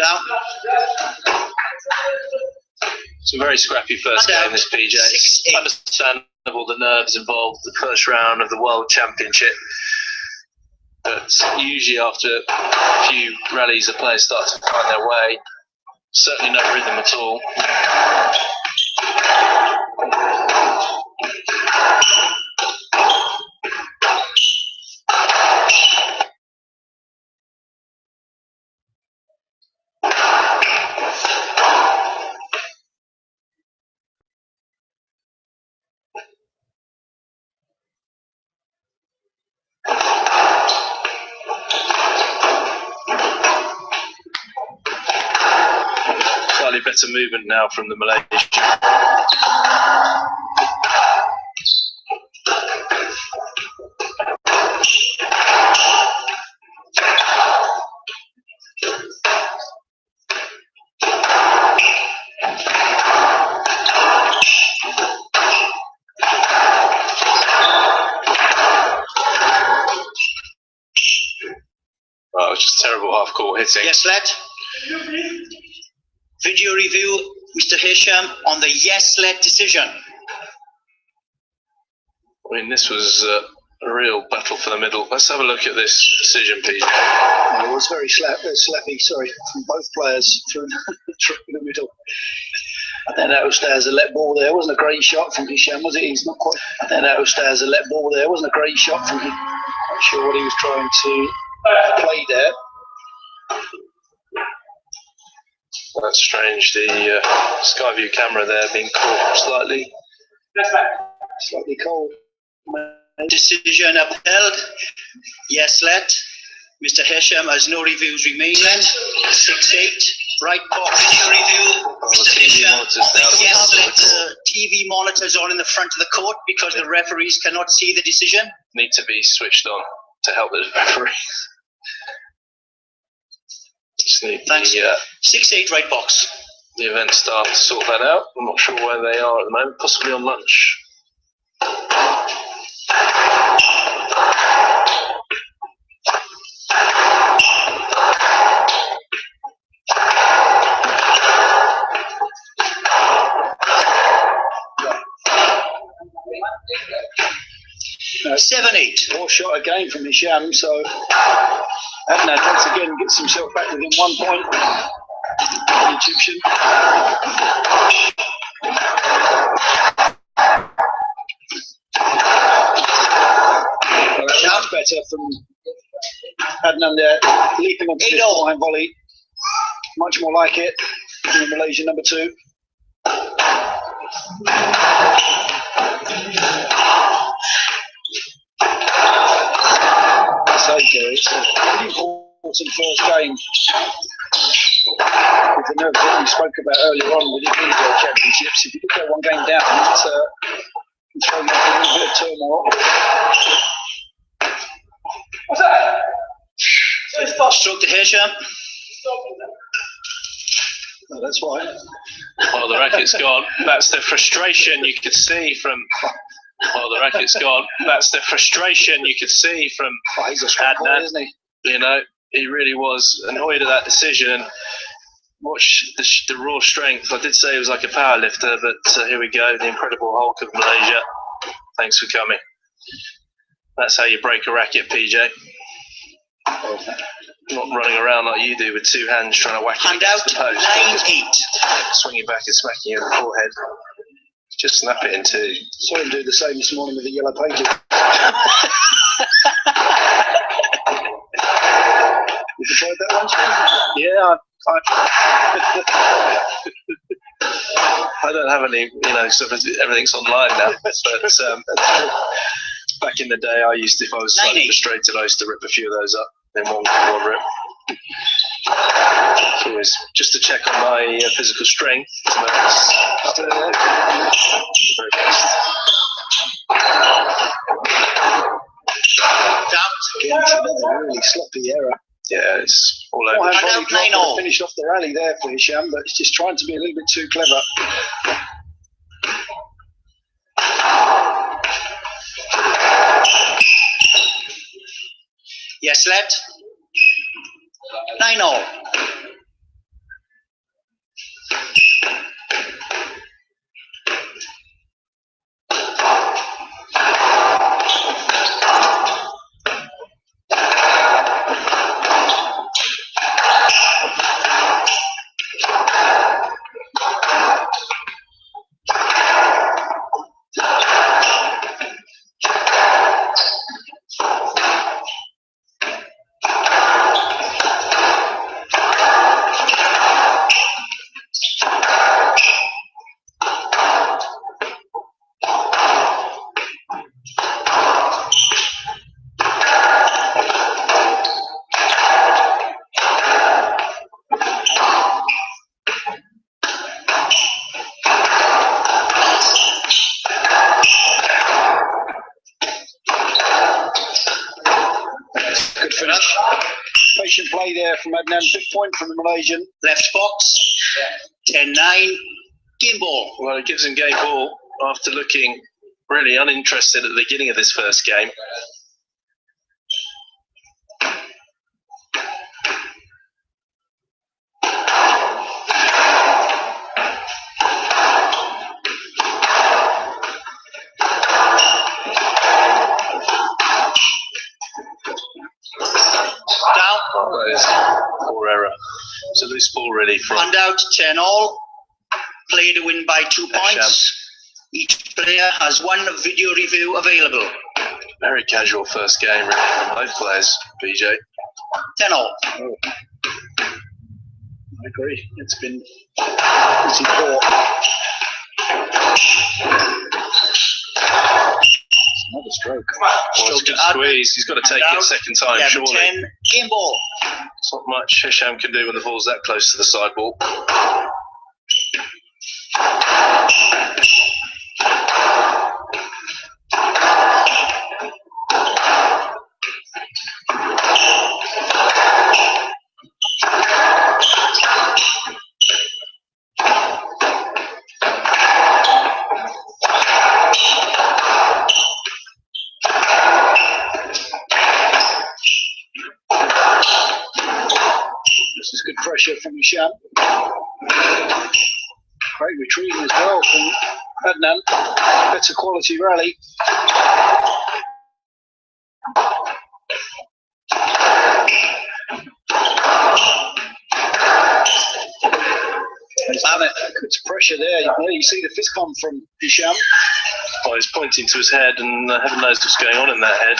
Down. It's a very scrappy first game, this PJ. It's understandable the nerves involved, the first round of the World Championship. But usually after a few rallies, the players start to find their way. Certainly no rhythm at all. Slightly better movement now from the Malaysian. Oh, it was just terrible half-court hitting. Yes, lad. Video review, Mr. Hesham, on the yes-led decision. I mean, this was a real battle for the middle. Let's have a look at this decision, Pete. It was very slappy, sorry, from both players through the middle. And then that was as a let ball there. Wasn't a great shot from Hesham, was it? He's not quite. And then that was as a let ball there. Wasn't a great shot from him. Not sure what he was trying to play there. That's strange. The Skyview camera there being caught slightly cold. Decision upheld. Yes, lad. Mr. Hesham has no reviews remaining. 6-8. Right box video review. Mr. Hesham. Yes, lad. TV monitors on in the front of the court because the referees cannot see the decision. Need to be switched on to help the referees. Thanks. 6-8 right box. The event staff to sort that out. I'm not sure where they are at the moment, possibly on lunch. No, 7-8. More shot again from Hesham, so Adnan once again gets himself back within 1 point. The Egyptian. Well, that's much better from Adnan there, leaping onto this behind volley. Much more like it from the Malaysian number 2. It's a really important first game with the nerves that we spoke about earlier on with the World Championships. If you get one game down, it's can throw you into a little bit of turmoil. What's that? Stroke to Hesham. Oh, that's why. Oh, the racket's gone. That's the frustration you could see from. Oh, the racket's gone. That's the frustration you could see from he's a strong Adnan. boy, isn't he? You know, he really was annoyed at that decision. Watch the raw strength. I did say he was like a power lifter, but here we go. The incredible Hulk of Malaysia. Thanks for coming. That's how you break a racket, PJ. Not running around like you do with 2 hands trying to whack it against the post. 9-8. Swinging back and smacking you in the forehead. Just snap it in 2. Saw him do the same this morning with the yellow pages. You tried that one? Yeah, I don't have any, sort of everything's online now. But back in the day, I used to, if I was slightly frustrated, I used to rip a few of those up in one rip. It's always just to check on my physical strength. The very best. Again, it's another really sloppy error. Yeah, it's all over. Finished off the rally there for Hesham, but it's just trying to be a little bit too clever. Yes, lad. 9-all. from Adnan. Big point from the Malaysian. Left box. 10-9. Game ball. Well, it gives him game ball after looking really uninterested at the beginning of this first game. Oh, that is poor error. It's a loose ball, really. Hand out 10-all. Play to win by 2 points. Each player has one video review available. Very casual first game, really, from both players, BJ. 10-all. Oh. I agree. It's been pretty poor. Another stroke. Well, it's a good squeeze. He's got to take it second time, surely. 10, game ball. It's not much Hesham can do when the ball's that close to the sideball. This is good pressure from Hesham. Great retrieving as well from Adnan. Better quality rally. Good pressure there. You see the fist pump from Hesham. Oh, he's pointing to his head, and heaven knows what's going on in that head.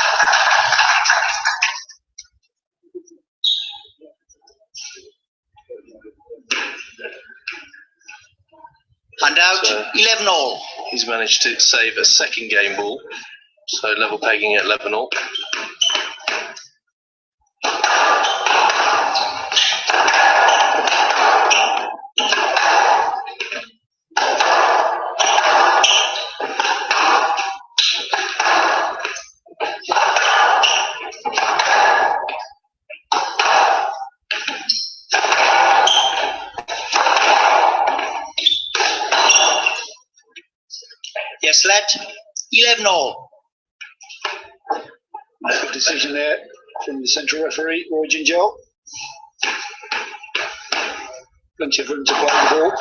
Hand out 11-all. He's managed to save a second game ball, so level pegging at 11-all. Yes, let 11-all. Good decision there from the central referee, Roy Gingell. Plenty of room to play the ball.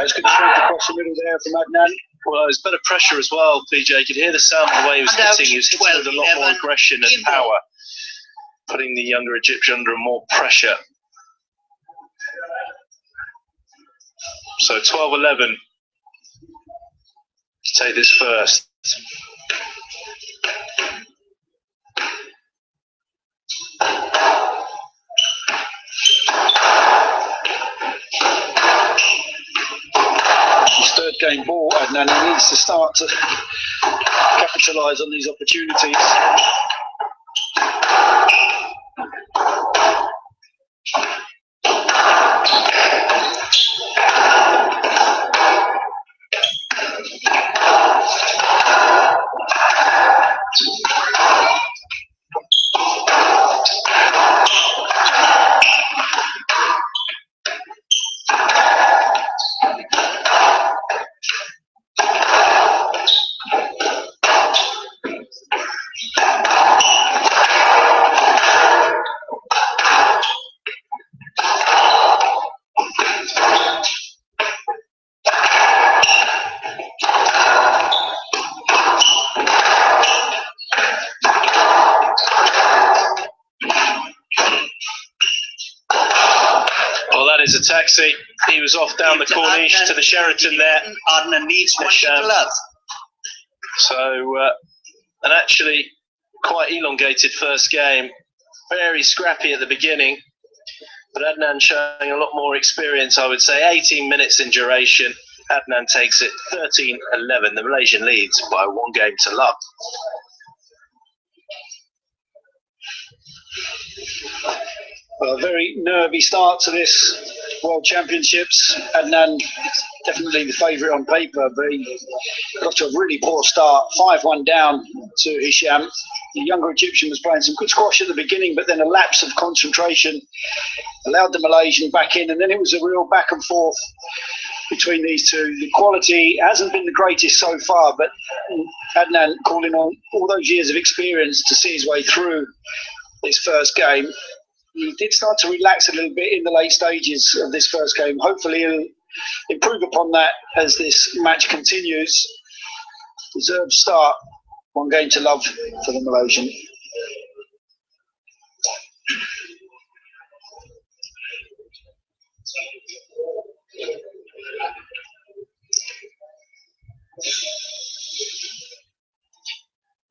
It's good strength across the middle there from Adnan. Well, there's better pressure as well, PJ. You could hear the sound of the way he was hitting. He was hitting with a lot more aggression and power, putting the younger Egyptian under more pressure. So 12-11 to take this first. His third game ball, Adnan. He needs to start to capitalise on these opportunities. That is a taxi. He was off down the Corniche to the Sheraton there. Adnan needs one to love. So, an actually quite elongated first game. Very scrappy at the beginning. But Adnan showing a lot more experience, I would say. 18 minutes in duration. Adnan takes it 13-11. The Malaysian leads by 1 game to love. Well, a very nervy start to this World Championships. Adnan definitely the favourite on paper, but he got off to a really poor start. 5-1 down to Hesham. The younger Egyptian was playing some good squash at the beginning, but then a lapse of concentration allowed the Malaysian back in, and then it was a real back and forth between these two. The quality hasn't been the greatest so far, but Adnan calling on all those years of experience to see his way through this first game. He did start to relax a little bit in the late stages of this first game. Hopefully he'll improve upon that as this match continues. Deserved start. 1 game to love for the Malaysian.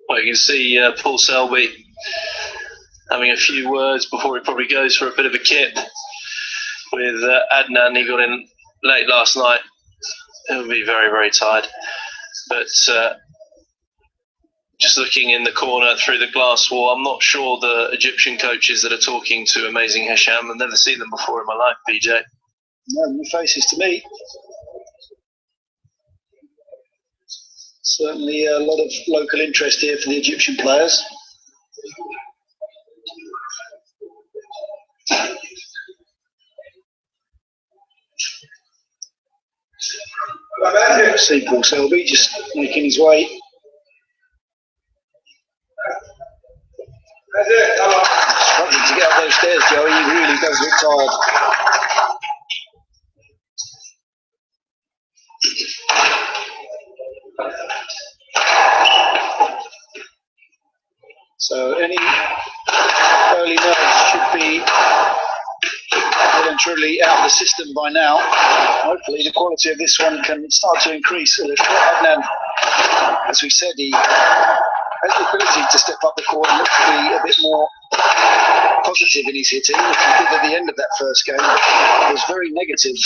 Well, you can see Paul Selby having a few words before he probably goes for a bit of a kip with Adnan. He got in late last night. He'll be very, very tired. But just looking in the corner through the glass wall, I'm not sure the Egyptian coaches that are talking to Mazen Hesham. I've never seen them before in my life, BJ. No, new faces to me. Certainly a lot of local interest here for the Egyptian players. See Paul Selby just making his way. Struggling to get up those stairs, Joey. He really does look tired. So any early nerves should be well and truly out of the system by now. Hopefully the quality of this one can start to increase a little. Adnan, as we said, he has the ability to step up the court and look to be a bit more positive in his hitting, which he did at the end of that first game. It was very negative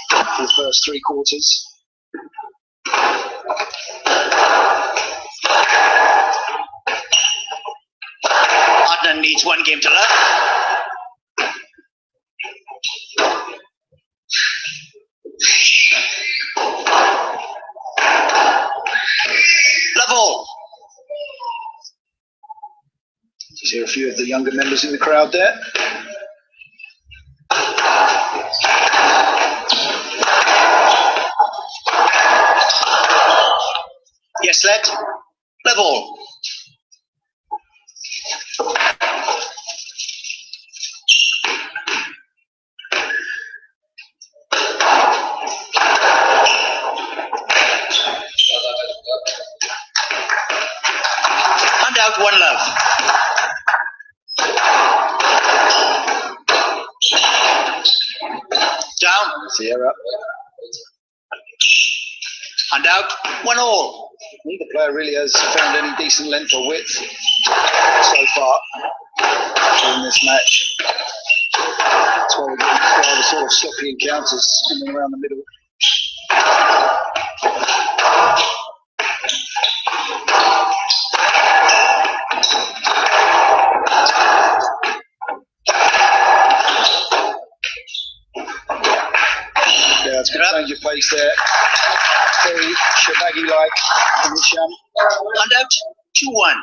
for the first 3 quarters. Adnan needs 1 game to love. Level. You see a few of the younger members in the crowd there. Yes, let. Level. And out 1 love. Down. Sierra. And out 1 all. Neither player really has found any decent length or width so far in this match. That's why we're getting rather sort of sloppy encounters in and around the middle. Yeah, it's good change of pace there. Very Shabaghi-like from Hesham. And out 2-1.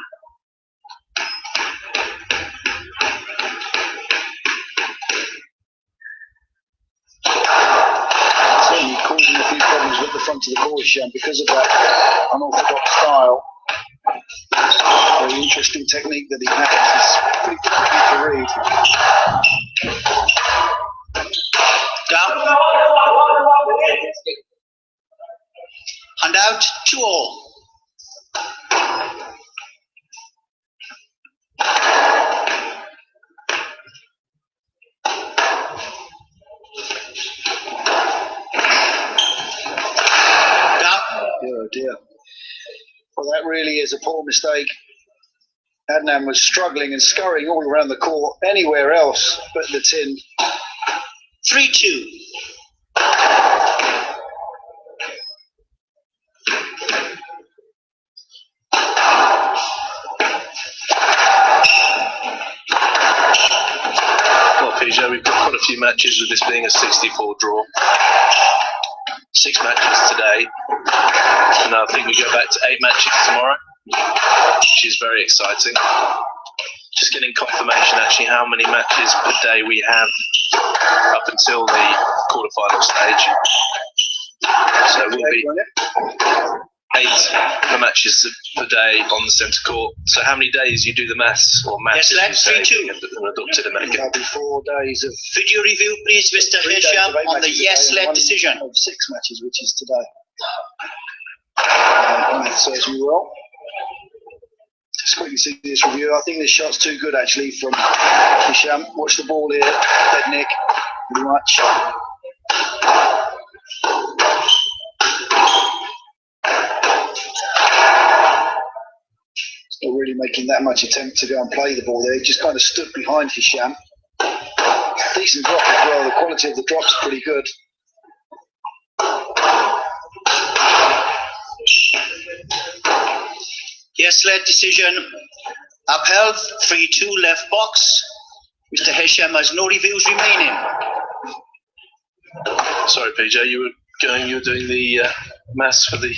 Certainly causing a few problems with the front of the ball, Hesham, because of that unorthodox style. Very interesting technique that he has. It's pretty difficult to read. Down. And out 2 all. dear. Well, that really is a poor mistake. Adnan was struggling and scurrying all around the court, anywhere else but the tin. 3-2. Well, PJ, we've got quite a few matches with this being a 64 draw. 6 matches today, and I think we go back to 8 matches tomorrow, which is very exciting. Just getting confirmation actually how many matches per day we have up until the quarterfinal stage. So we'll be 8 matches per day on the centre court. So how many days you do the maths or matches? Yes, let's 3-2. Adopted American. That'll be 4 days of Video review, please, Mr. Hesham, on the yes-led decision. Of 6 matches, which is today. That serves me well. Just quickly see this review. I think this shot's too good actually from Hesham. Watch the ball here, dead Nick, pretty much. Not really making that much attempt to go and play the ball there. He just kind of stood behind Hesham. Decent drop as well. The quality of the drop's pretty good. Yes-led decision upheld. 3-2 left box. Mr. Hesham has no reviews remaining. Sorry, PJ, you were doing the maths for the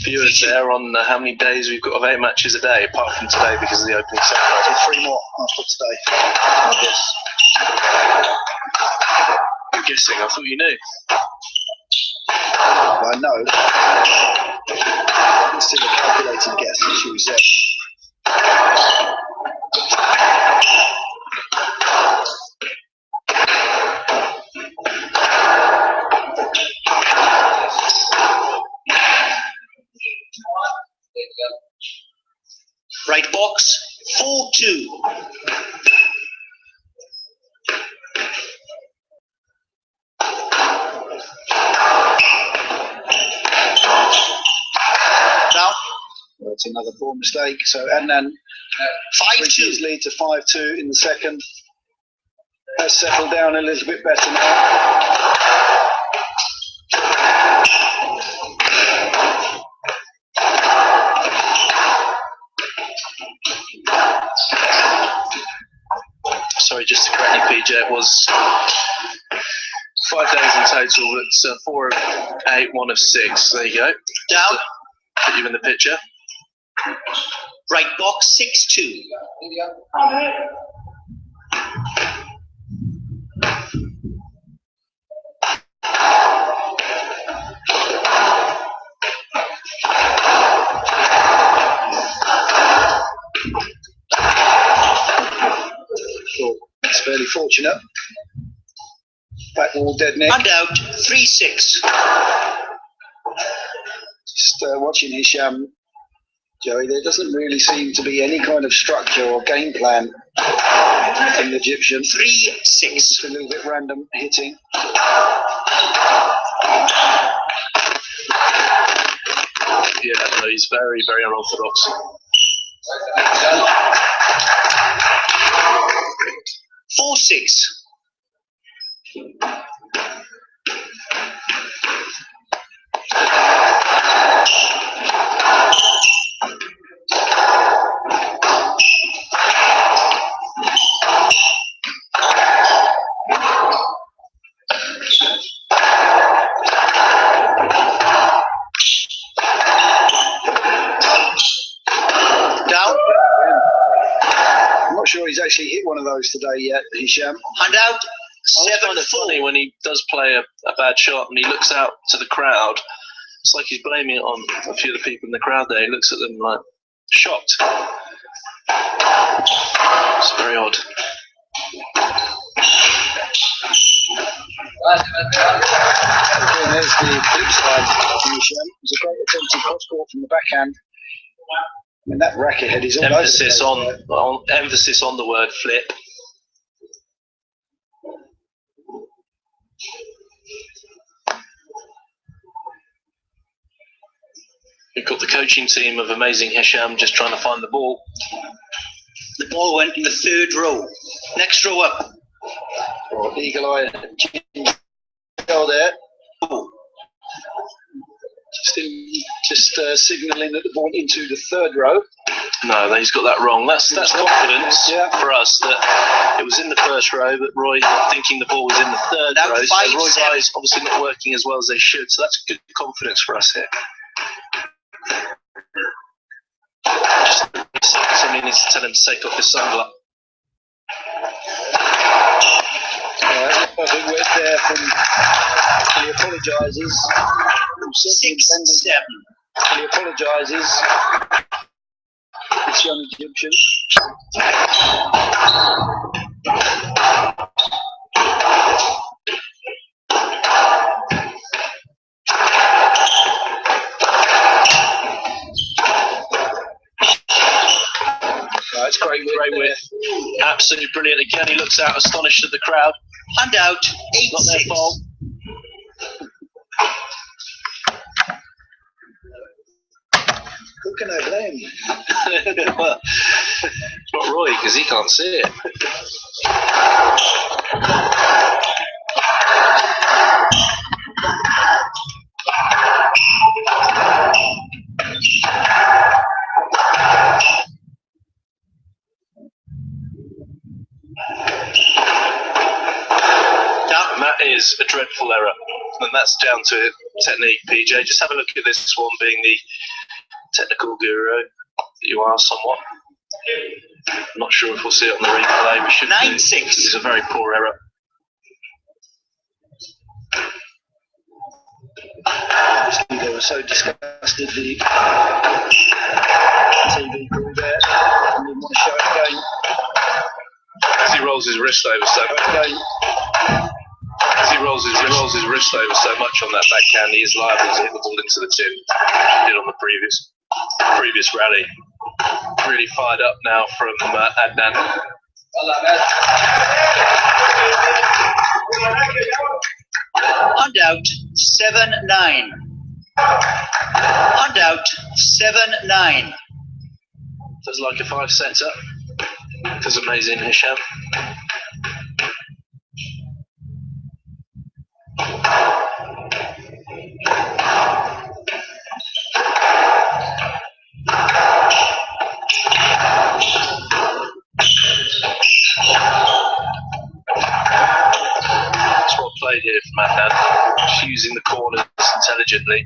viewers there on how many days we've got of 8 matches a day, apart from today because of the opening ceremony. So 3 more after today, I guess. You're guessing, I thought you knew. I know. It's still a calculated guess, shall we say. Right box, 4-2. Now, Well, it's another poor mistake. So Adnan 5-2. his lead to 5-2 in the second. Has settled down a little bit better now. Sorry, just to correct you, PJ, it was 5 days in total. It's 4 of 8, 1 of 6. There you go. Down. Put you in the picture. Right box, 6-2. It's fairly fortunate. Back wall dead Nick. And out, 3-6. Just watching Hesham, Joey, there doesn't really seem to be any kind of structure or game plan in the Egyptian. 3-6. Just a little bit random hitting. Yeah, no, he's very, very unorthodox. 4-6. Down. I'm not sure he's actually hit one of those today yet, Hesham. And out, I find it funny when he does play a bad shot and he looks out to the crowd. It's like he's blaming it on a few of the people in the crowd there. He looks at them like shocked. It's very odd. Again, there's the flip side of Hesham. It was a great attempted cross court from the backhand. I mean, that racket head is all Emphasis over the place, on emphasis on the word flip. We've got the coaching team of Mazen Hesham just trying to find the ball. The ball went in the third row. Next row up. Oh, eagle eye. Go there. Oh. Just signalling that the ball into the third row. No, he's got that wrong. That's confidence for us that it was in the first row, but Roy thinking the ball was in the third row. So Roy's eyes obviously not working as well as they should. So that's good confidence for us here. Somebody needs to tell him to take off his sunglasses. That's a perfect width there he apologises. 6-7. He apologises. This young Egyptian. It's great width. Absolutely brilliant. Again, he looks out astonished at the crowd. And out, 8-6. Not their fault. Who can I blame? Well, it's not Roy because he can't see it. And that is a dreadful error. And that's down to technique, PJ. Just have a look at this one being the technical guru that you are somewhat. I'm not sure if we'll see it on the replay. We should. 9-6. This is a very poor error. They were so disgusted the TV crew there. Didn't want to show it again. As he rolls his wrist over so much. As he rolls his wrist over so much on that backhand, he is liable to hit the ball into the tin. He did on the previous rally. Really fired up now from Adnan. And out, 7-9. And out, 7-9. Does like a 5-setter. Does Mazen Hesham. That's well played here from Adnan. Just using the corners intelligently.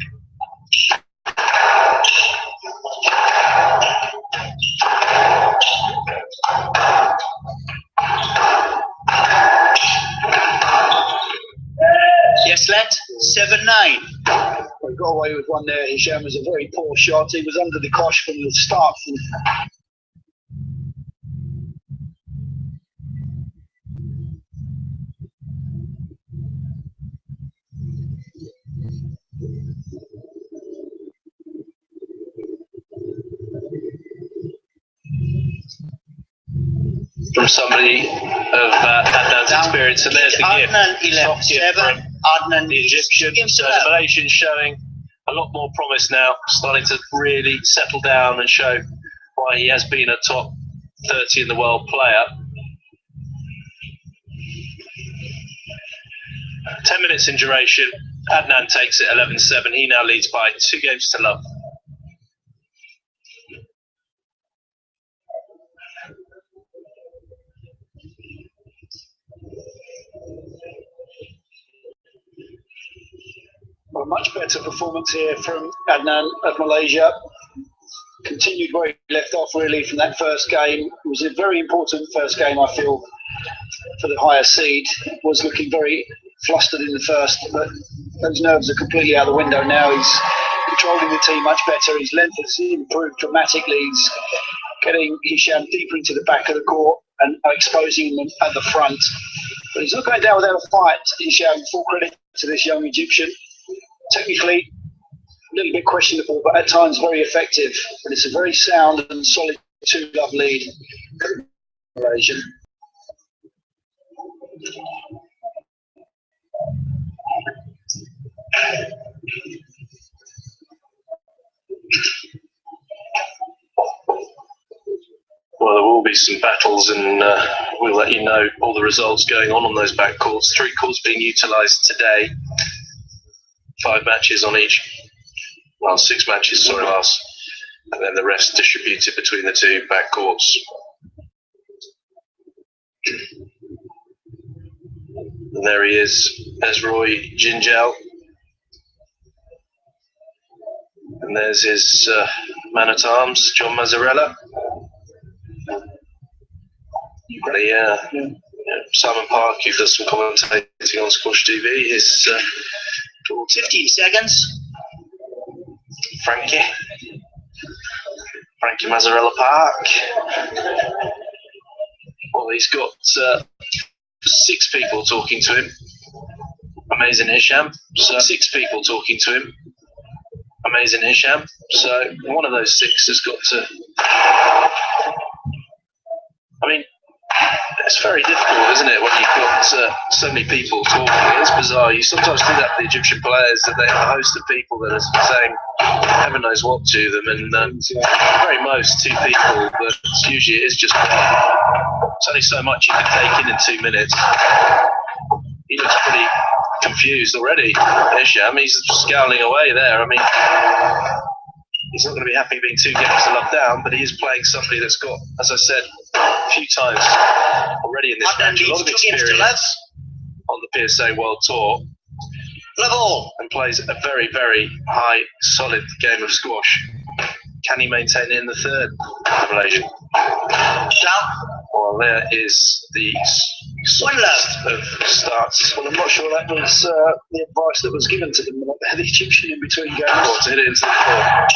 Yes, let 7-9. We got away with one there. Hesham was a very poor shot. He was under the cosh from the start. From somebody of Adnan's experience, and there's the Adnan gift. 11-7. Adnan The Egyptian. So the Malaysian showing a lot more promise now, starting to really settle down and show why he has been a top 30 in the world player. 10 minutes in duration. Adnan takes it 11-7. He now leads by 2 games to love. A much better performance here from Adnan of Malaysia. Continued where he left off really from that first game. It was a very important first game, I feel, for the higher seed. Was looking very flustered in the first, but those nerves are completely out the window now. He's controlling the team much better. His length has improved dramatically. He's getting Hesham deeper into the back of the court and exposing him at the front. But he's not going down without a fight. Hesham, full credit to this young Egyptian. Technically, a little bit questionable, but at times very effective. But it's a very sound and solid 2-love lead. Malaysian. some battles, and we'll let you know all the results going on those back courts. 3 courts being utilised today, 5 matches on each. Well, 6 matches, sorry, last, and then the rest distributed between the 2 back courts. And there he is, Ezroy Ginjal. And there's his man-at-arms, John Mazzarella. Simon Park, who does some commentating on Squash TV, his 15 seconds. Frankie Mazzarella Park. Well, he's got 6 people talking to him. Mazen Hesham. So 6 people talking to him. Mazen Hesham. So one of those 6 has got to. I mean, it's very difficult, isn't it, when you've got so many people talking? It's bizarre. You sometimes do that to the Egyptian players, that they have a host of people that are saying heaven knows what to them, and very most 2 people, but usually it is just one. There's only so much you can take in 2 minutes. He looks pretty confused already, Hesham. He's scowling away there. I mean, he's not going to be happy being 2 games to love down, but he is playing somebody that's got, as I said a few times already in this match, a lot of experience on the PSA World Tour. Level. And plays a very, very high, solid game of squash. Can he maintain it in the 3rd Malaysian? Down. Well, there is the left of starts. Well, I'm not sure that was the advice that was given to them. The Egyptian in between games. To hit it into the court.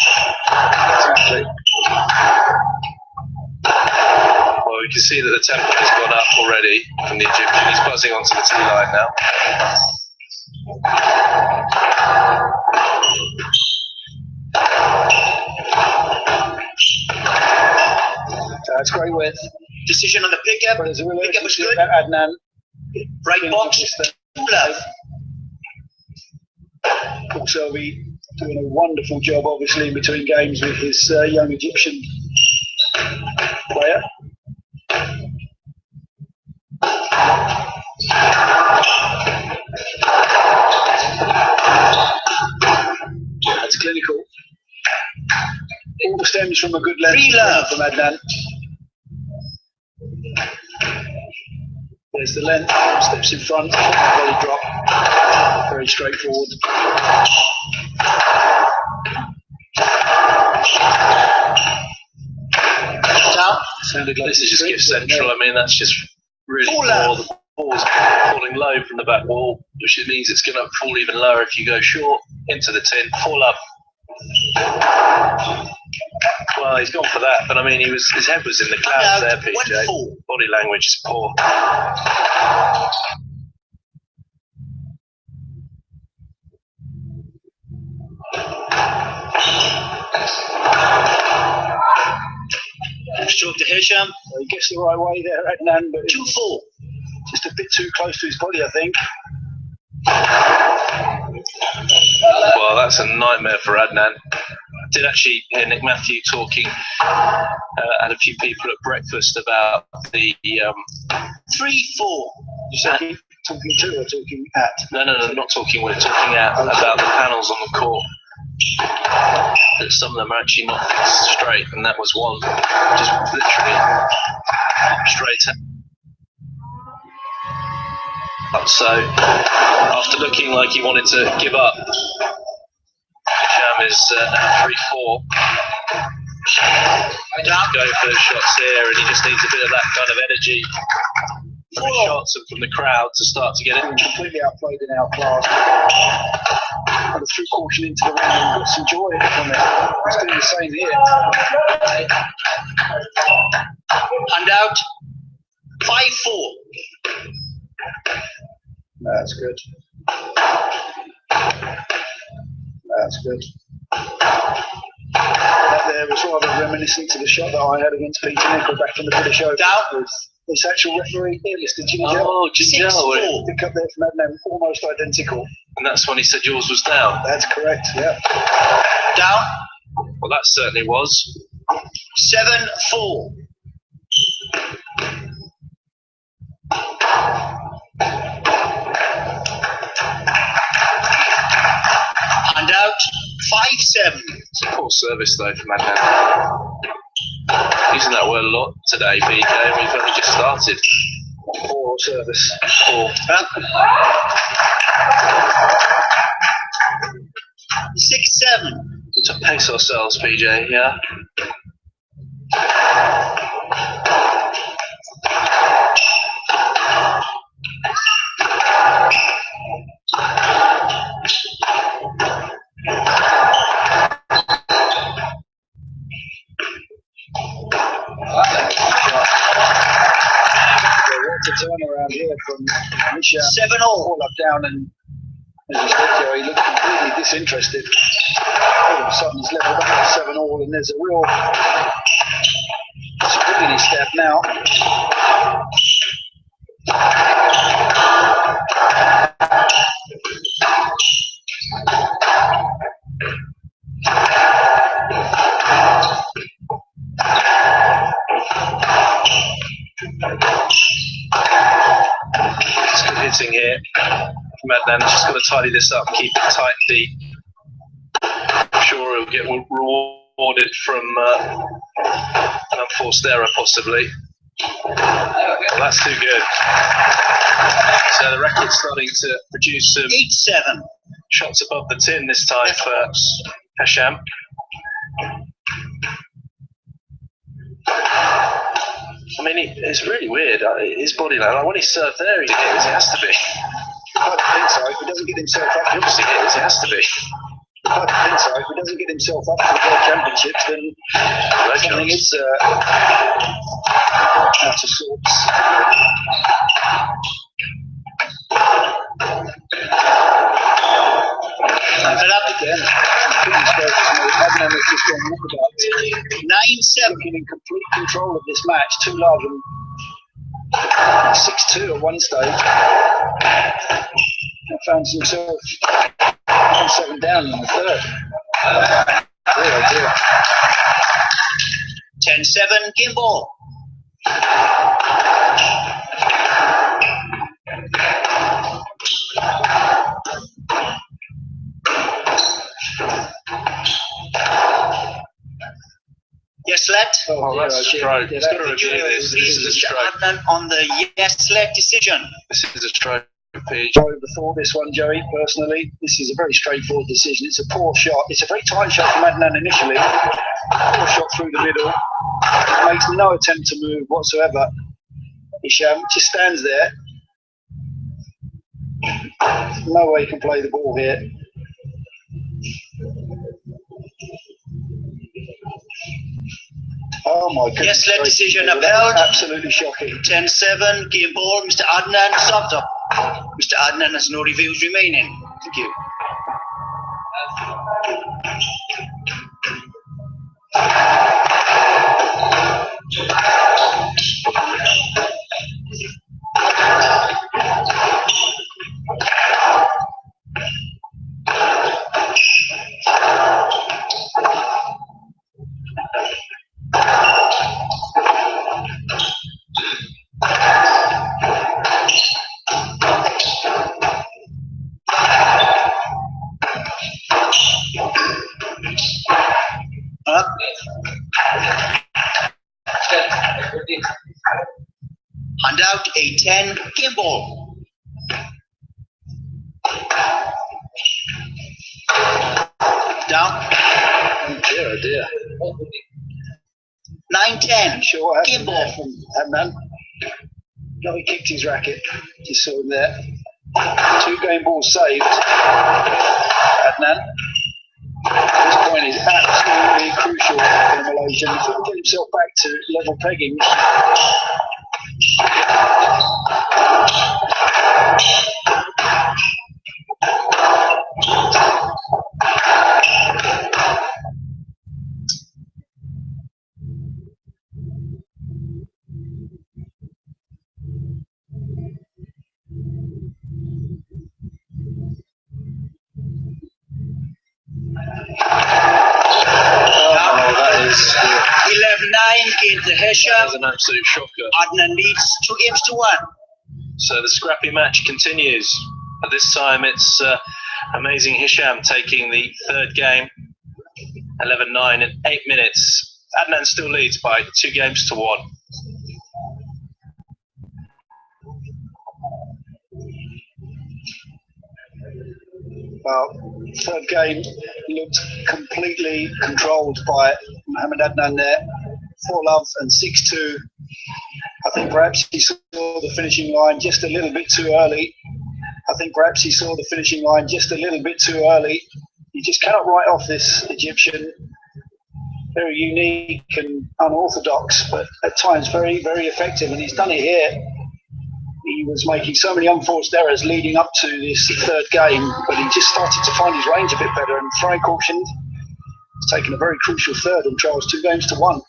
Well, we can see that the tempo has gone up already from the Egyptian. He's buzzing onto the tee line now. That's great width. Decision on the pickup. Pickup was good. Adnan. Right box. Love. Also, be doing a wonderful job, obviously, in between games with his young Egyptian player. That's clinical. All stems from a good length from Adnan. There's the length, steps in front, volley drop. Very straightforward. Down. Sounded like this is just gift central. I mean, that's just really poor. The ball's falling low from the back wall, which means it's going to fall even lower if you go short into the tin. Fall up. Well, he's gone for that, but I mean, his head was in the clouds there, PJ. Body language is poor. Stroke to Hesham. He gets the right way there, Adnan, but 2-4. Just a bit too close to his body, I think. Well, that's a nightmare for Adnan. I did actually hear Nick Matthew talking at a few people at breakfast about the 3-4. You said talking to or talking at? No, not talking with, talking at about the panels on the court. That some of them are actually not fixed straight, and that was one. Just literally straight up. So, after looking like he wanted to give up, Hesham is now 3-4. Going for the shots here, and he just needs a bit of that kind of energy from the shots and from the crowd to start to get it. Completely outplayed in our class. Kind of threw caution into the ring and got some joy from it. He's doing the same here. Hand out. 5-4. That's good. That's good. That there was rather reminiscent to the shot that I had against Peter Nicol back in the British Open. Down. With this actual referee here listed, Ginjal. Oh, Ginjal. Pick up there from Adnan, almost identical. And that's when he said yours was down. That's correct, yeah. Down. Well, that certainly was. 7-4. And out 5-7. It's a poor service though from Adnan. Using that word a lot today, BK. We've only just started. Poor service. Poor. 6-7. To pace ourselves, PJ. Yeah. To turn around here from Hesham. 7-all. All up down, and as you said, Joe, he looked completely disinterested. All of a sudden he's levelled up at 7-all, and there's a real spring in his step now. It's good hitting here from Adnan. Just got to tidy this up, keep it tight and deep. I'm sure he'll get rewarded from an unforced error, possibly. Well, that's too good. So the record's starting to produce some 8-7. shots above the tin this time for Hesham. I mean, it's really weird. His body language, like when he's served there, he hits. He has to be. I don't think so. If he doesn't get himself up, He obviously hits. He has to be. I don't think so. If he doesn't get himself up for the World Championships, then something is out of sorts. And up again. Adnan has just gone walkabout. 9-7. Looking in complete control of this match. Too large and 6-2 at one stage. And found himself 7 down in the third. Oh dear. 10-7. Game ball. Yes, lad. Oh, that's a stroke. He's got to review this. This is a Mr. stroke. Adnan on the yes, lad decision. This is a stroke, PJ. I overthought this one, Joey, personally. This is a very straightforward decision. It's a poor shot. It's a very tight shot from Adnan initially. Poor shot through the middle. Makes no attempt to move whatsoever. Hesham just stands there. No way he can play the ball here. Oh my goodness. Yes, lad decision upheld. Absolutely shocking. 10-7. Game ball. Mr. Adnan stopped up. Mr. Adnan has no reviews remaining. Thank you. Hand out 8-10. Game ball. Down. Oh dear, oh dear. 9-10. Sure what Game happened there ball. from Adnan. No, he kicked his racket. Just saw him there. 2 game balls saved. Adnan. This point is absolutely crucial for Malaysia. If he can get himself back to level pegging. That is 11-9. Game to that Hesham. is an absolute shocker. Adnan leads 2 games to 1. So the scrappy match continues. At this time, it's Mazen Hesham taking the third game, 11-9 in 8 minutes. Adnan still leads by 2 games to 1. Well, third game looked completely controlled by Mohammed Adnan there. 4-love and 6-2. I think perhaps he saw the finishing line just a little bit too early. You just cannot write off this Egyptian. Very unique and unorthodox, but at times very, very effective. And he's done it here. He was making so many unforced errors leading up to this third game, but he just started to find his range a bit better. And Frank cautioned, he's taken a very crucial third and trails 2 games to 1.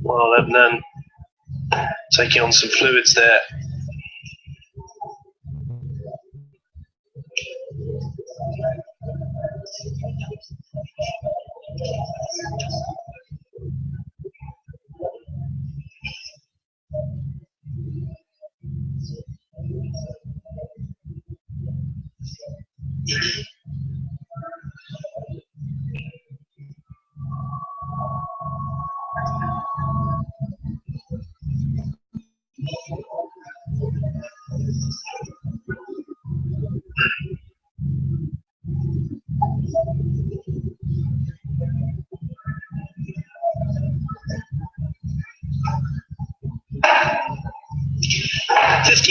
Well, Adnan taking on some fluids there.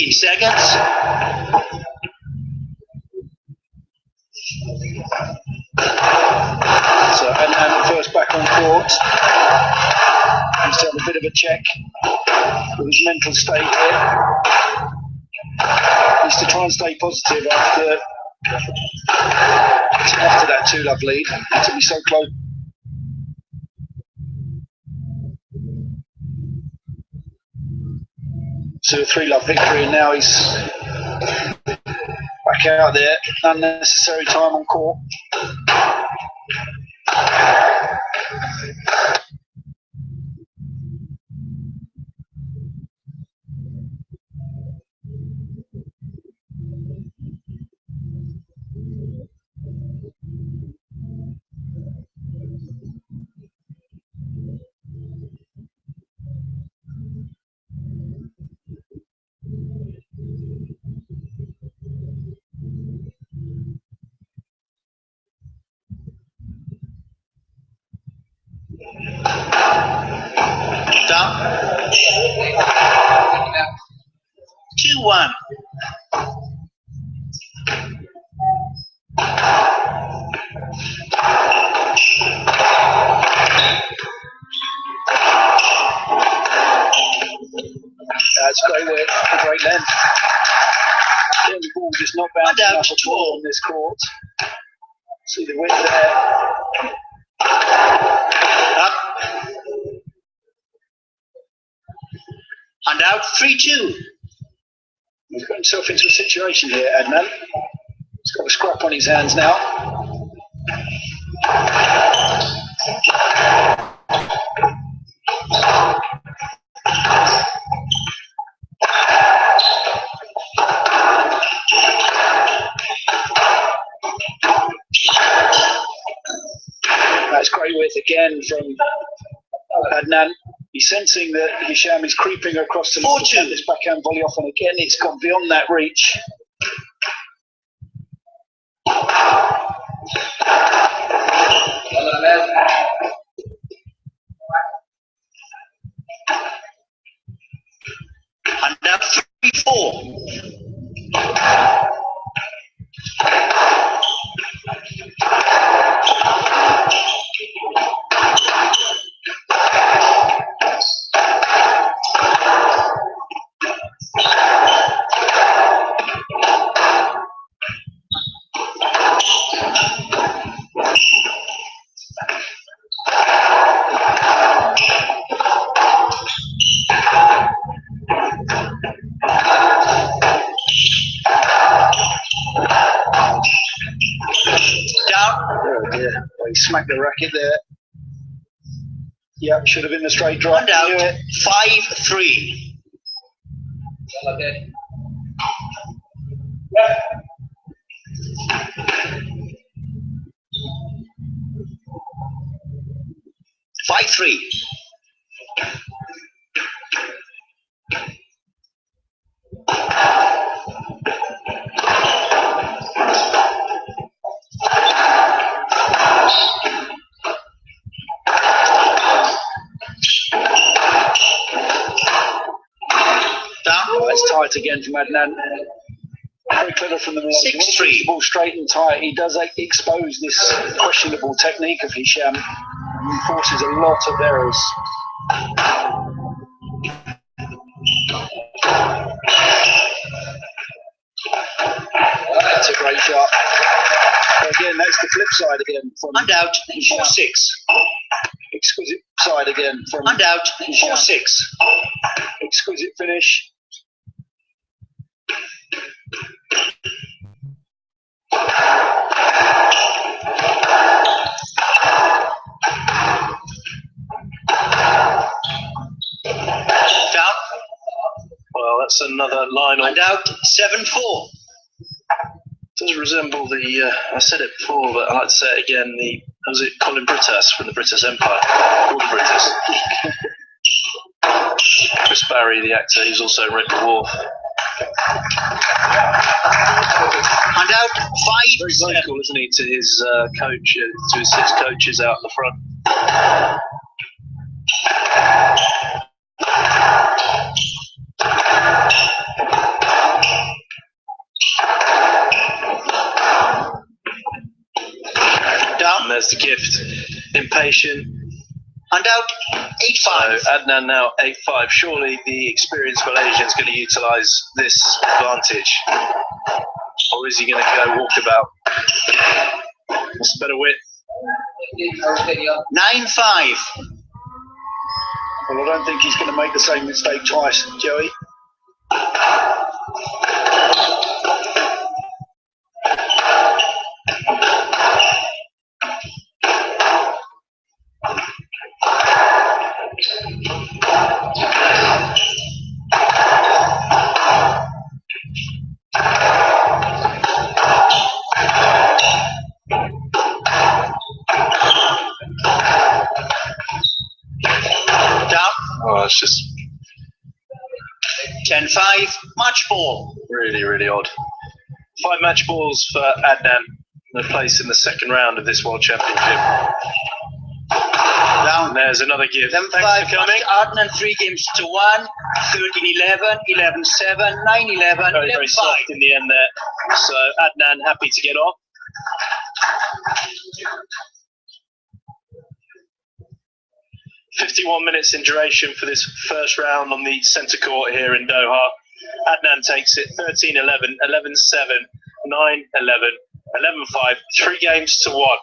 Seconds. So Adnan first back on court. He's done a bit of a check with his mental state here. He's to try and stay positive after that 2-love lead. To be so close. To a 3-love victory, and now he's back out there. Unnecessary time on court. Down. 2-1. That's great work, a great length. The ball just not bouncing down off to at all on this court. See the width there. Up. And out 3-2. He's got himself into a situation here, Adnan. He's got a scrap on his hands now. That's great width again from Adnan. He's sensing that Hesham is creeping across to this backhand volley off, and again it's gone beyond that reach. And now 3-4. he smacked the racket there. Yeah, should have been the straight drop. One out, 5-3. 5-3. It's tight again from Adnan. Very clever from the 6-3. Ball straight and tight. He does expose this questionable technique of Hesham. He forces a lot of errors. That's a great shot. But again, that's the flip side again from And out, Hesham. 4-6. Exquisite side again from And out, Hesham. 4-6. Exquisite finish. Down. Well, that's another line on. And out, 7-4. Does resemble the, I said it before, but I like to say it again, was it Colin Britas from the British Empire? All the Britas. Chris Barry, the actor, he's also in Red Dwarf. And out, Very 5-7. vocal, isn't he, to his coach, to his 6 coaches out the front. Down. And there's the gift. Impatient. And out, 8-5. So Adnan now 8-5. Surely the experienced Malaysian's going to utilise this advantage. Or is he going to go walkabout? What's the better wit? 9-5. Well, I don't think he's going to make the same mistake twice, Joey. Down. Oh, it's just 10-5. Match ball. really, really odd. 5 match balls for Adnan. The place in the second round of this World Championship. Down. And there's another gift. 11-5. Thanks for coming. Adnan 3 games to 1. 13-11. 11-7. 9-11. Very, very 11-5. soft in the end there. So Adnan happy to get off. "51 minutes in duration for this first round on the centre court here in Doha. Adnan takes it 13-11, 11-7, 9-11, 11-5, 3 games to 1.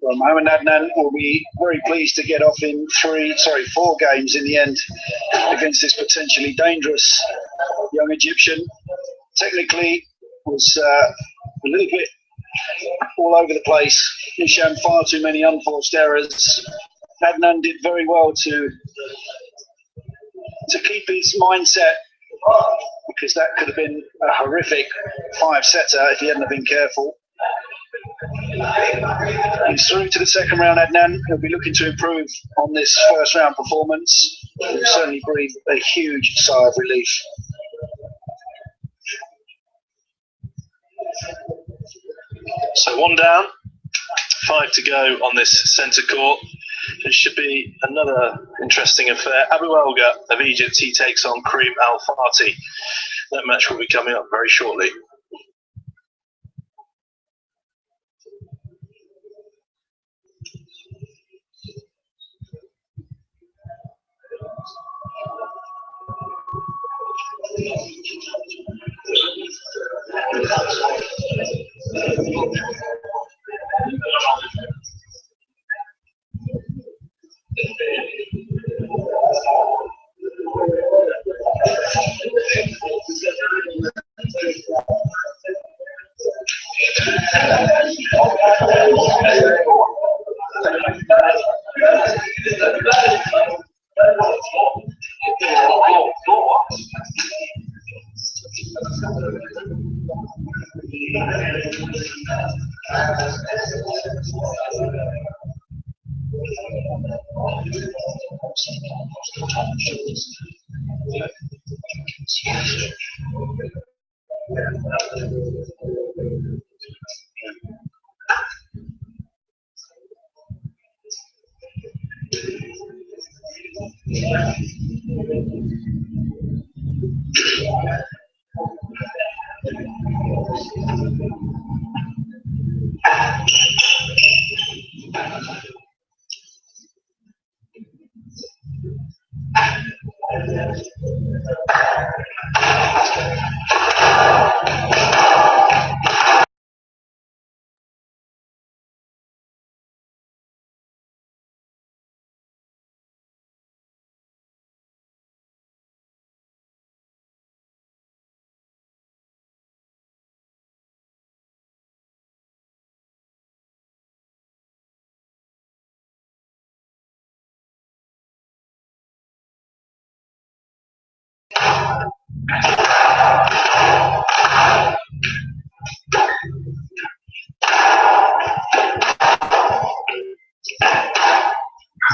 Well, Mohamed Adnan will be very pleased to get off in 4 games in the end against this potentially dangerous young Egyptian. Technically, was a little bit all over the place. Hesham, far too many unforced errors. Adnan did very well to keep his mindset, because that could have been a horrific 5-setter if he hadn't have been careful. He's through to the second round, Adnan. He'll be looking to improve on this first round performance. He'll certainly breathe a huge sigh of relief. So 1 down, 5 to go on this centre court. It should be another interesting affair. Abu Elga of Egypt, he takes on Kareem Al Fati. That match will be coming up very shortly.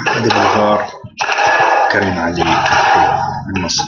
أدب الغار كريم علي من مصر.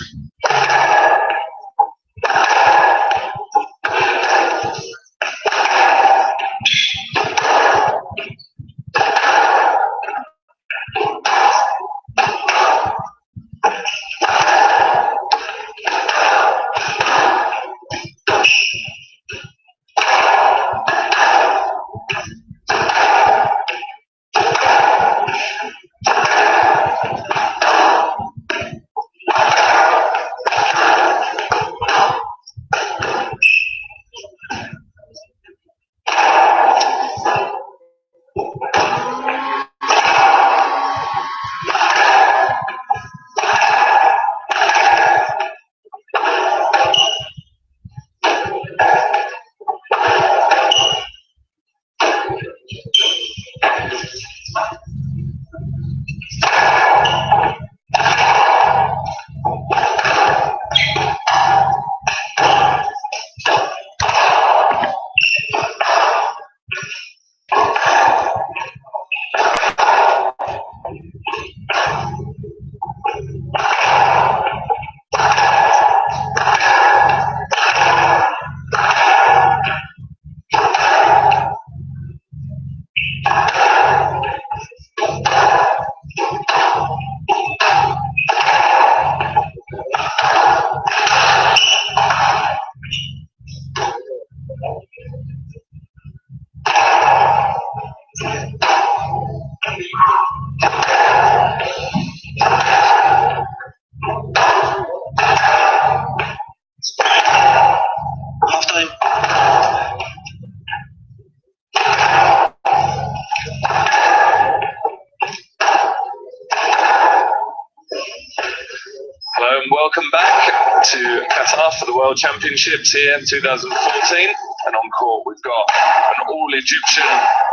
Welcome back to Qatar for the World Championships here in 2014. And on court, we've got an all-Egyptian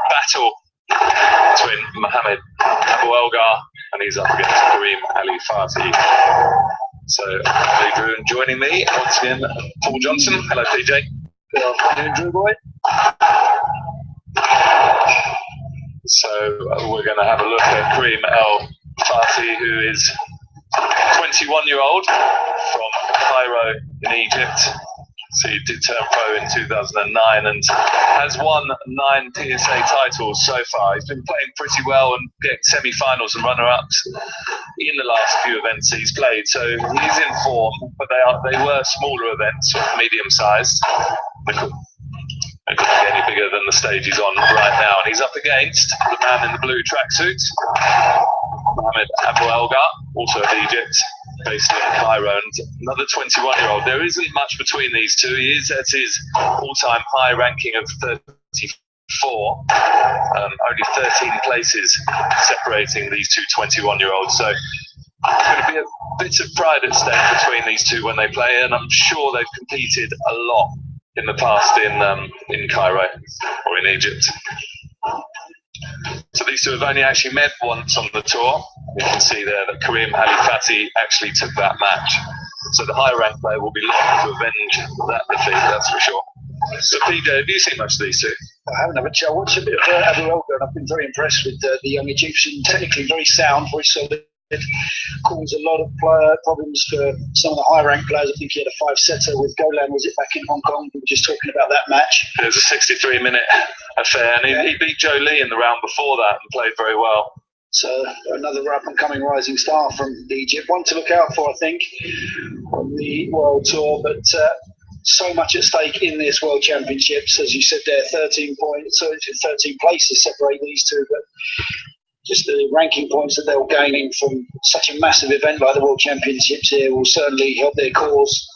battle between Mohamed Abu Elgar and he's up against Kareem Ali Fati. So, Drew, and joining me once again, Paul Johnson. Hello, PJ. Good afternoon, Drew boy. So, we're going to have a look at Kareem Ali Fati, who is 21-year-old from Cairo in Egypt. So he did turn pro in 2009 and has won 9 PSA titles so far. He's been playing pretty well and getting semi-finals and runner-ups in the last few events he's played. So he's in form, but they were smaller events, sort of medium-sized. They couldn't get any bigger than the stage he's on right now. And he's up against the man in the blue tracksuit, Mohamed Abu Elgar, also of Egypt, based in Cairo, and another 21-year-old. There isn't much between these two. He is at his all-time high ranking of 34. Only 13 places separating these two 21-year-olds. So there's going to be a bit of pride at stake between these two when they play, and I'm sure they've competed a lot in the past in Cairo or in Egypt. So these two have only actually met once on the tour, You can see there that Karim Halifati actually took that match. So the higher ranked player will be looking to avenge that defeat, that's for sure. So PJ, have you seen much of these two? I haven't. I watched a bit of Abu Elga, and I've been very impressed with the young Egyptian. Technically very sound, very solid. Caused a lot of problems for some of the high-ranked players. I think he had a 5-setter with Golan, was it, back in Hong Kong? We were just talking about that match. It was a 63-minute affair, and he beat Joe Lee in the round before that and played very well. So another up-and-coming rising star from Egypt. One to look out for, I think, on the World Tour. But so much at stake in this World Championships. As you said there, 13 points, so 13 places separate these two. But just the ranking points that they're gaining from such a massive event like the World Championships here will certainly help their cause.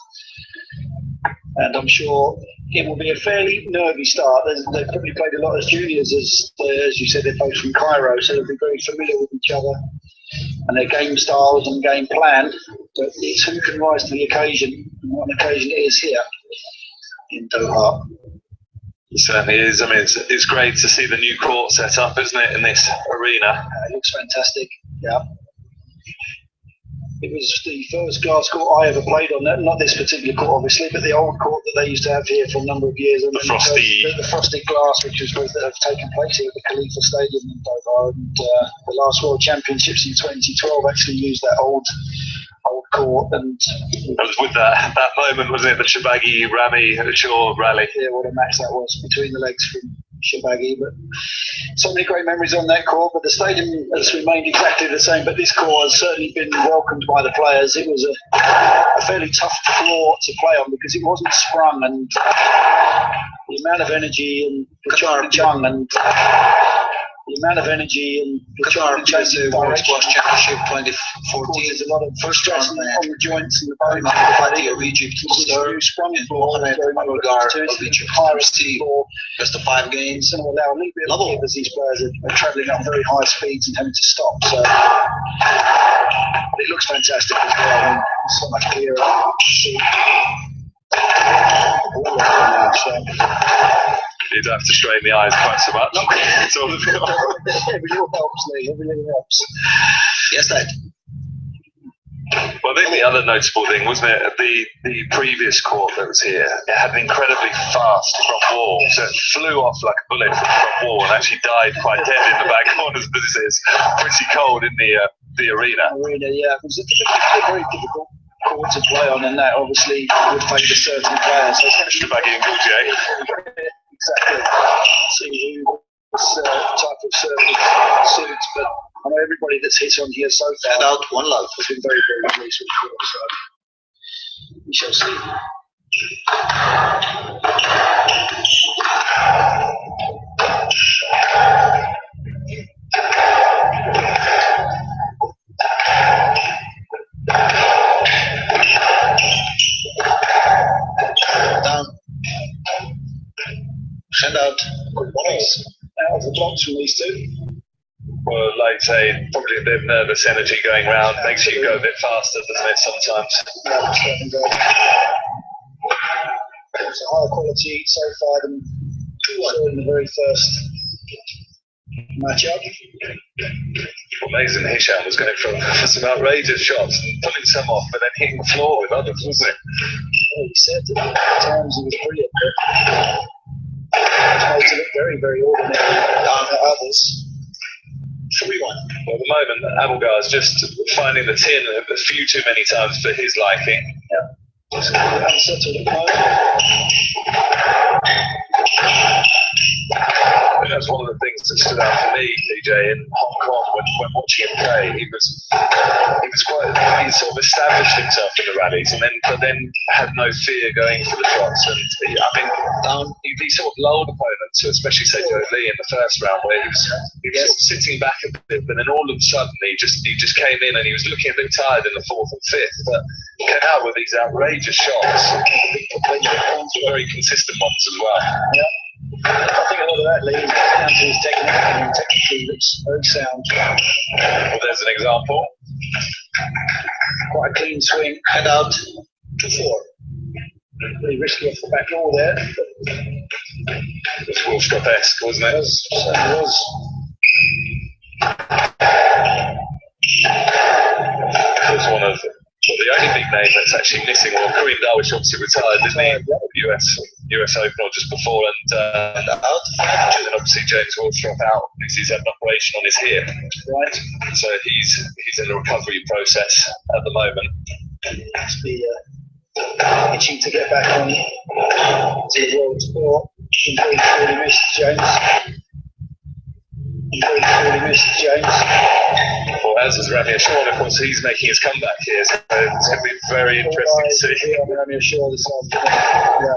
And I'm sure it will be a fairly nervy start. They've probably played a lot as juniors, as you said, they're both from Cairo, so they'll be very familiar with each other and their game styles and game plan. But it's who can rise to the occasion, and what an occasion it is here in Doha. It certainly is. I mean, it's great to see the new court set up, isn't it, in this arena? It looks fantastic, yeah. It was the first glass court I ever played on. Not this particular court, obviously, but the old court that they used to have here for a number of years. The frosted glass, which was that have taken place here at the Khalifa Stadium in Doha. And the last World Championships in 2012 actually used that old court. And it was with that moment, wasn't it? The Shabagi Rami Shore rally. Yeah, what a match that was between the legs from Shabagi. But so many great memories on that court. But the stadium has remained exactly the same. But this court has certainly been welcomed by the players. It was a fairly tough floor to play on because it wasn't sprung, and the amount of energy and Chung and the amount of energy and the World Squash Championship 2014. There's a lot of stress on the joints and the bones. Party of Egypt, sprung floor, of Egypt, just the 5 games. And allow a little bit of level as these players are travelling at very high speeds and having to stop. So it looks fantastic as well. So much clearer. You'd have to strain the eyes quite so much. Everything helps, Lee. Everything helps. Yes, Dad. Well, I think the other notable thing, wasn't it, the previous court that was here, it had an incredibly fast front wall, so it flew off like a bullet from the front wall and actually died quite dead in the back corners because it's pretty cold in the arena. Yeah, it was a very difficult court to play on, and that obviously would favour certain players. Shabagi and Gaultier. Exactly. See who this type of surface suits, but I know everybody that's hit on here so far. And out one love has been very, very pleased with the court, so we shall see. Down. Send out. Good balls. Out of the blocks from these two. Well, like I say, probably a bit of nervous energy going round. Makes you go a bit faster, doesn't it, sometimes? Yeah, it's a higher quality so far than in the very first matchup. Well, Mazen Hesham was going for some outrageous shots and pulling some off, but then hitting the floor with others, wasn't it? Well, he said at times he was brilliant, but it's made to look very, very ordinary to others. 3-1. Well, at the moment, Abelgar's just finding the tin a few too many times for his liking. Yeah. Just unsettled at the moment. And that's one of the things that stood out for me, PJ, in Hong Kong when watching him play. He sort of established himself in the rallies, but then had no fear going for the shots. And he sort of lulled opponents, especially say Joe Lee in the first round, where he was sort of sitting back a bit, but then all of a sudden he just came in and he was looking a bit tired in the 4th and 5th, but he came out with these outrageous shots, very consistent ones as well. Yeah. I think a lot of that leads down to his technique, and technically looks very sound. Well, there's an example. Quite a clean swing, head out to 4. Really risky off the back door there. It was Wolf Cup-esque, wasn't it? It certainly was. It's one of the only big name that's actually missing. Well, Kareem Darwish obviously retired, didn't he? US Open or just before, and obviously James Ward's dropped out because he's had an operation on his hip. Right. So he's in a recovery process at the moment. Must be itching to get back on to the world tour. Really missed James. Really missed James. Well, as is Radi, of course, he's making his comeback here, so it's going to be very interesting to see. Radi this afternoon. Yeah.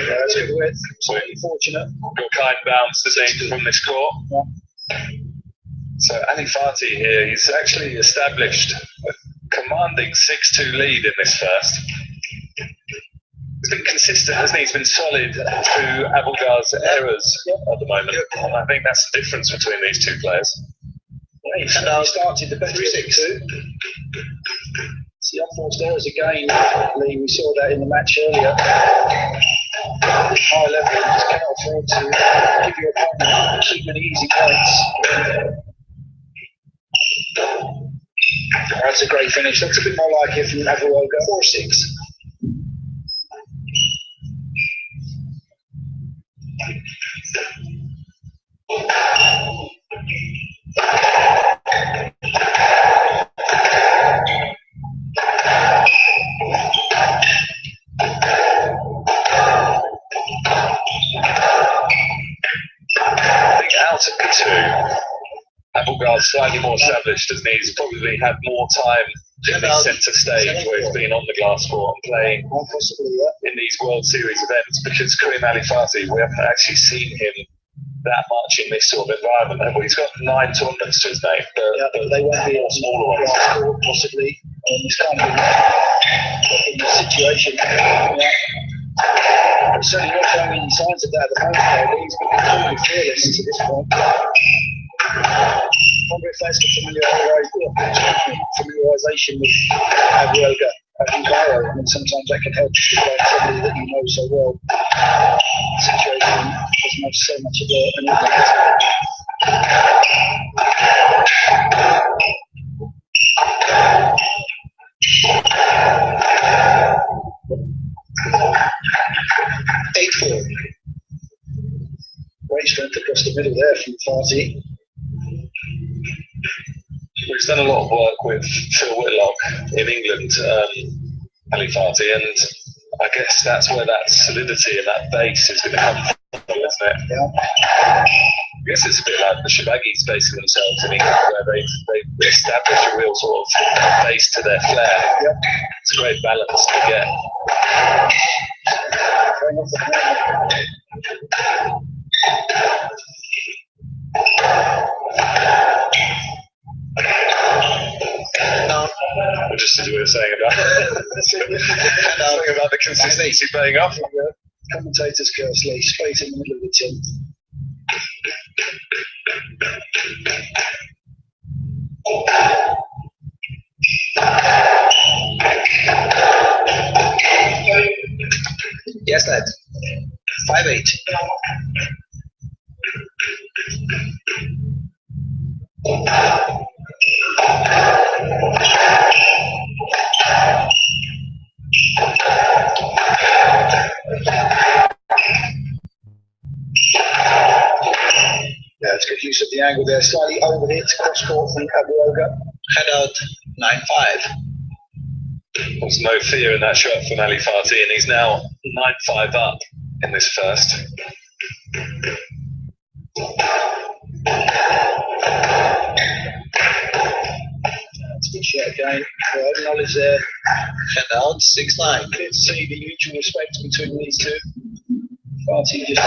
That's good width. So unfortunate. Got kind bounce to see from this court. Yeah. So Ali Fati here, he's actually established a commanding 6-2 lead in this first. He's been consistent, hasn't he? He's been solid through Abulgar's errors at the moment. And I think that's the difference between these two players. Yeah, he started the best 3-6. It's the unforced errors again, Lee. We saw that in the match earlier. High level, you just cannot afford to give your opponent too many easy points. That's a great finish. Looks a bit more like it from Nafiizwan. 4-6. I think out of the two, Abulgar's slightly more established, hasn't he? He's probably had more time in the centre stage where he's been on the glass court and playing in these World Series events, because Kareem Ali Fati, we haven't actually seen him that much in this sort of environment. Well, he's got 9 tournaments to his name, but they won't be smaller ones. Possibly. It's kind of in this situation. Certainly not showing any signs of that at the moment, though. He's been completely fearless to this point. I wonder if that's the familiarisation with Abulgar and Cairo. I mean, sometimes that can help you find somebody that you know so well. The situation doesn't have so much of an impact. Great strength across the middle there from Fati. He's done a lot of work with Phil Whitlock in England, Ali Fati, and I guess that's where that solidity and that base is going to come from, isn't it? Yeah. I guess it's a bit like the Shabagis basing themselves in England, where they establish a real sort of base to their flair. Yep. It's a great balance to get. Just as we were saying about the consistency paying off. Commentators curse Lee straight in the middle of the tin. Yes, lad. 5-8. Yeah, it's good use of the angle there. Slightly overhit, cross court from Abulgar. Head out 9-5. There's no fear in that shot from Ali Fati, and he's now 9-5 up in this first. That's a good shot again. Knowledge there. Head out 6-9. Clear to see the mutual respect between these two. Fati just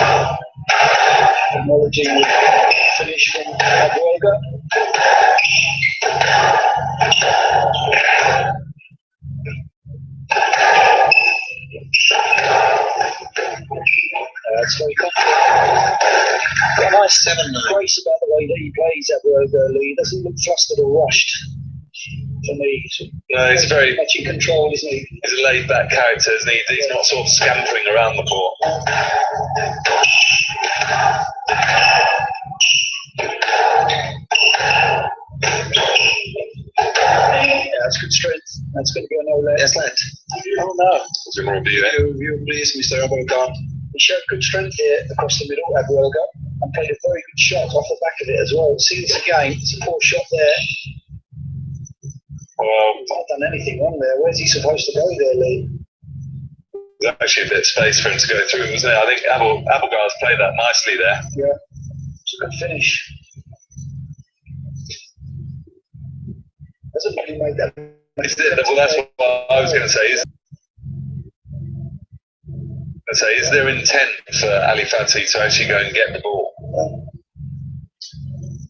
acknowledging the finish from Abulgar. That's very confident. Got a nice Grace about the way that he plays that word early. He doesn't look flustered or rushed. For me, he's very much in control, isn't he? He's a laid-back character, isn't he? He's not sort of scampering around the court. Yeah, that's good strength. That's going to be a no let. Yes, let. Oh no. What's your review there? Review, please, Mr. Abelga. He showed good strength here across the middle, Abelga, and played a very good shot off the back of it as well. Seems again, it's a poor shot there. Well, He's not done anything wrong there. Where's he supposed to go there, Lee? there's actually a bit of space for him to go through, wasn't there? I think Abelgar's played that nicely there. Yeah, it's a good finish. Doesn't really make that. Well, that's what I was going to say. Is there intent for Ali Fati to actually go and get the ball?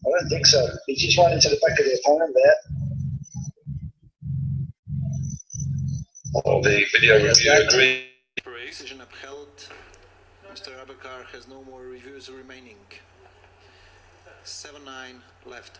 I don't think so. He's just running to the back of the opponent there. Well, the video review agreed. Decision upheld. Mr. Abakar has no more reviews remaining. 7-9 left.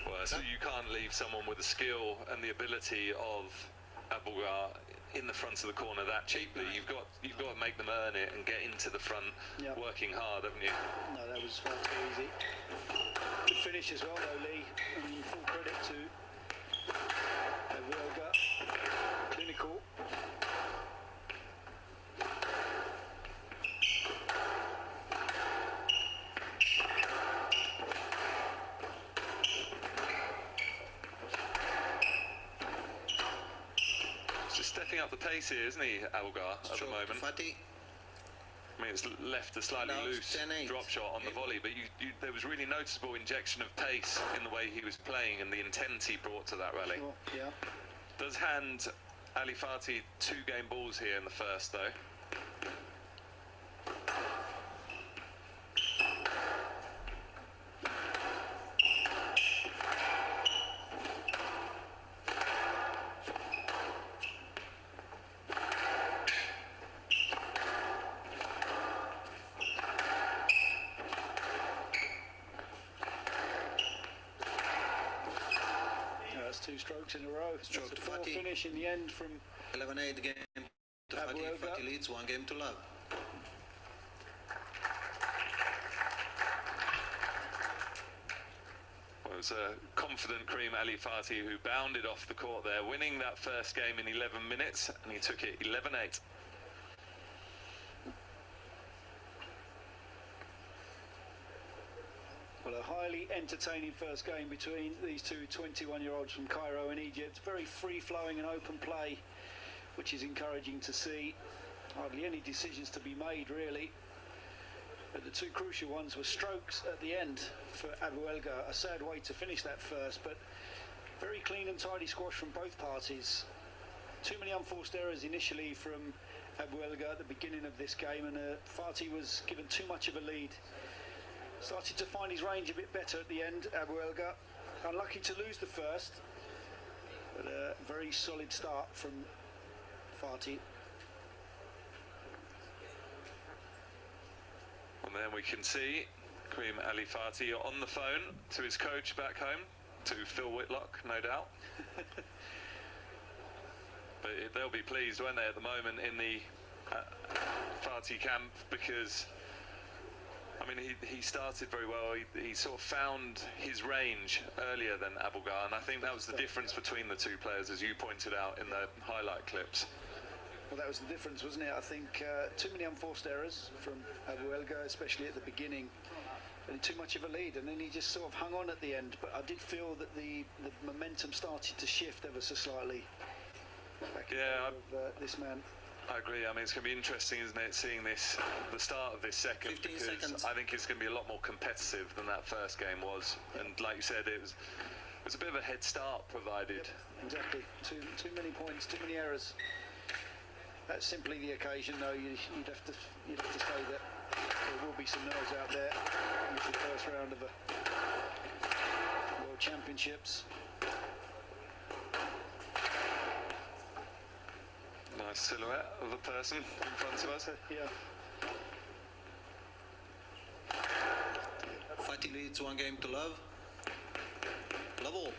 Well, so you can't leave someone with the skill and the ability of Abelgar in the front of the corner that cheaply. You've got to make them earn it and get into the front, working hard, haven't you? No, that was far too easy. Good finish as well, though, Lee. And full credit to Wilga. Clinical. Just stepping up the pace here, isn't he, Abelgar, at the moment? Fati. I mean, it's left a slightly loose drop shot on the volley, but there was really noticeable injection of pace in the way he was playing and the intent he brought to that rally. Sure, yeah. Does hand Ali Fati 2 game balls here in the first, though. That's 2 strokes in a row. Stroke That's to a poor Fati. finish in the end from 11-8 game to Fati. Fati leads 1 game to love. Well, it was a confident Kareem Ali Fati who bounded off the court there, winning that first game in 11 minutes, and he took it 11-8. Well, a highly entertaining first game between these two 21-year-olds from Cairo in Egypt. Very free-flowing and open play, which is encouraging to see. Hardly any decisions to be made, really. But the 2 crucial ones were strokes at the end for Abu Elga. A sad way to finish that first, but very clean and tidy squash from both parties. Too many unforced errors initially from Abu Elga at the beginning of this game, and Fati was given too much of a lead. Started to find his range a bit better at the end, Abu Elga. Unlucky to lose the first, but a very solid start from Fati. And then we can see Kareem Ali Fati on the phone to his coach back home, to Phil Whitlock, no doubt. But they'll be pleased, won't they, at the moment in the Fati camp, because I mean, he started very well. He sort of found his range earlier than Abelgar, and I think that was the difference between the 2 players, as you pointed out in the highlight clips. Well, that was the difference, wasn't it? I think too many unforced errors from Abu Elga, especially at the beginning, and too much of a lead, and then he just sort of hung on at the end. But I did feel that the momentum started to shift ever so slightly back in favor of this man. I agree. I mean, it's going to be interesting, isn't it, seeing this, the start of this second, because seconds. I think it's going to be a lot more competitive than that first game was. And like you said, it was a bit of a head start provided. Yep, exactly. Too many points, too many errors. That's simply the occasion, though. You'd have to say that there will be some nerves out there. It's the first round of a World World Championships. Nice silhouette of a person in front of us. Yeah. Fighting leads 1 game to love. Love all.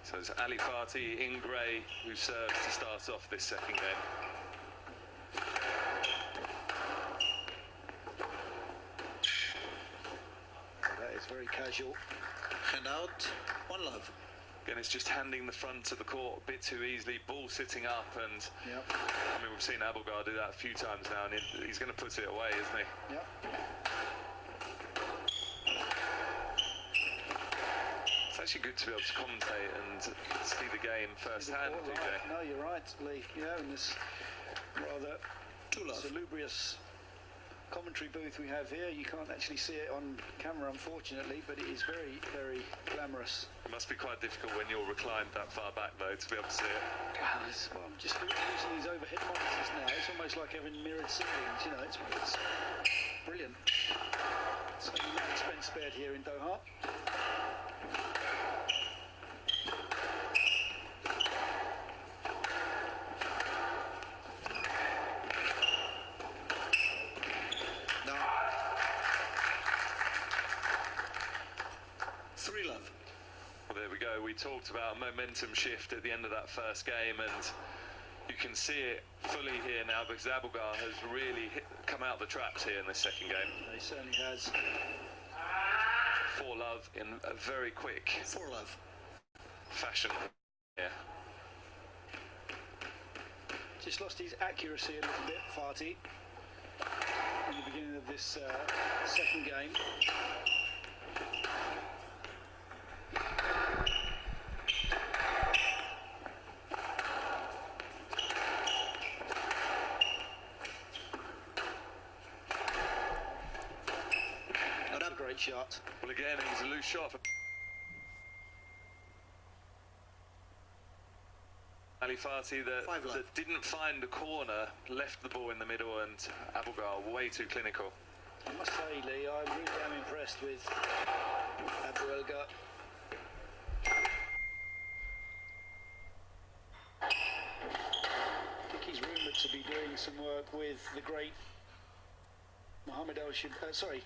So it's Ali Fati in grey who serves to start off this second game. That is very casual. Hand out. 1 love. Again, it's just handing the front of the court a bit too easily, ball sitting up, and Yep. I mean, we've seen Abelgar do that a few times now, and he's going to put it away, isn't he? Yep. It's actually good to be able to commentate and see the game firsthand, Right. DJ. No, you're right, Lee. You know, in this rather 2 love. salubrious commentary booth we have here, you can't actually see it on camera, unfortunately, but it is very, very glamorous. It must be quite difficult when you're reclined that far back, though, to be able to see it. Well, I'm just using these overhead monitors now. It's almost like having mirrored ceilings, you know, it's brilliant. So no expense spared here in Doha. Down. 3 love. Well, there we go. We talked about a momentum shift at the end of that first game, and you can see it fully here now because Abelgar has really come out the traps here in this second game. He certainly has. 4 love in a very quick 4 love. fashion. Yeah. Just lost his accuracy a little bit, Fati, in the beginning of this second game. Not a great shot. Well, again, it was a loose shot for Ali Fati that 5 love. didn't find the corner, left the ball in the middle, and Abelgar way too clinical. I must say, Lee, I really am impressed with Abelgar. I think he's rumoured to be doing some work with the great Mohammed El Shib. Sorry,